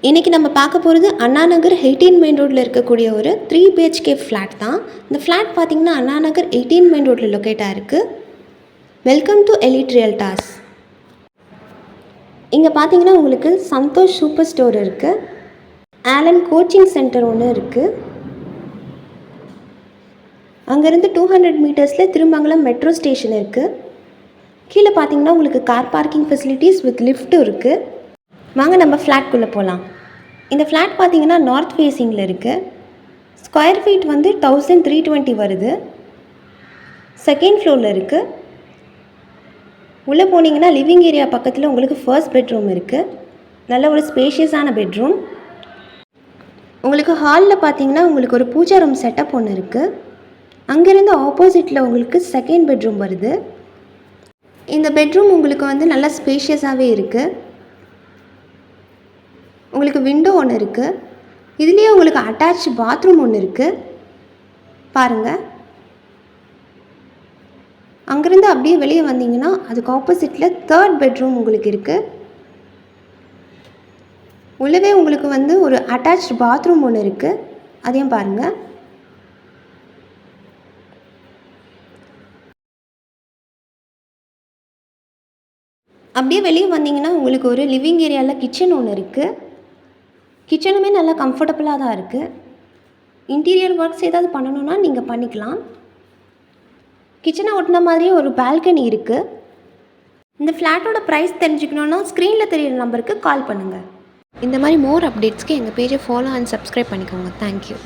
இன்றைக்கி நம்ம பார்க்க போகிறது அண்ணா நகர் 18 மெயின் ரோட்டில் இருக்கக்கூடிய ஒரு 3 BHK ஃப்ளாட் தான். இந்த ஃப்ளாட் பார்த்திங்கன்னா அண்ணா நகர் 18 மெயின் ரோட்டில் லொக்கேட்டாக இருக்குது. Welcome to elite realtors. இங்கே பார்த்தீங்கன்னா உங்களுக்கு சந்தோஷ் சூப்பர் ஸ்டோர் இருக்குது. ஆலன் கோச்சிங் சென்டர் ஒன்று இருக்குது. அங்கேருந்து 200 மீட்டர்ஸில் திருமங்கலம் மெட்ரோ ஸ்டேஷன் இருக்குது. கீழே பார்த்தீங்கன்னா உங்களுக்கு கார் பார்க்கிங் ஃபெசிலிட்டிஸ் வித் லிஃப்ட்டும் இருக்குது. வாங்க நம்ம ஃப்ளாட்குள்ளே போகலாம். இந்த ஃப்ளாட் பார்த்தீங்கன்னா நார்த் ஃபேஸிங்கில் இருக்குது. ஸ்கொயர் ஃபீட் வந்து 1320 வருது. செகண்ட் ஃப்ளோரில் இருக்குது. உள்ளே போனீங்கன்னா லிவிங் ஏரியா பக்கத்தில் உங்களுக்கு ஃபர்ஸ்ட் பெட்ரூம் இருக்குது. நல்ல ஒரு ஸ்பேஷியஸான பெட்ரூம். உங்களுக்கு ஹாலில் பார்த்தீங்கன்னா உங்களுக்கு ஒரு பூஜா ரூம் செட்டப் ஒன்று இருக்குது. அங்கேருந்து ஆப்போசிட்டில் உங்களுக்கு செகண்ட் பெட்ரூம் வருது. இந்த பெட்ரூம் உங்களுக்கு வந்து நல்லா ஸ்பேஷியஸாகவே இருக்குது. உங்களுக்கு விண்டோ ஒன்று இருக்குது. இதுலேயே உங்களுக்கு அட்டாச் பாத்ரூம் ஒன்று இருக்குது பாருங்கள். அங்கேருந்து அப்படியே வெளியே வந்தீங்கன்னா அதுக்கு ஆப்போசிட்டில் தேர்ட் பெட்ரூம் உங்களுக்கு இருக்குது. உள்ளவே உங்களுக்கு வந்து ஒரு அட்டாச் பாத்ரூம் ஒன்று இருக்குது, அதையும் பாருங்கள். அப்படியே வெளியே வந்தீங்கன்னா உங்களுக்கு ஒரு லிவிங் ஏரியாவில் கிச்சன் ஒன்று இருக்குது. கிச்சனுமே நல்லா கம்ஃபர்டபுளாக தான் இருக்குது. இன்டீரியர் ஒர்க்ஸ் ஏதாவது பண்ணணுன்னா நீங்கள் பண்ணிக்கலாம். கிச்சனை ஒட்டின மாதிரியே ஒரு பால்கனி இருக்குது. இந்த ஃப்ளாட்டோட ப்ரைஸ் தெரிஞ்சுக்கணுன்னா ஸ்க்ரீனில் தெரியிற நம்பருக்கு கால் பண்ணுங்கள். இந்த மாதிரி மோர் அப்டேட்ஸ்க்கு எங்கள் பேஜை ஃபாலோ அண்ட் சப்ஸ்கிரைப் பண்ணிக்கோங்க. தேங்க்யூ.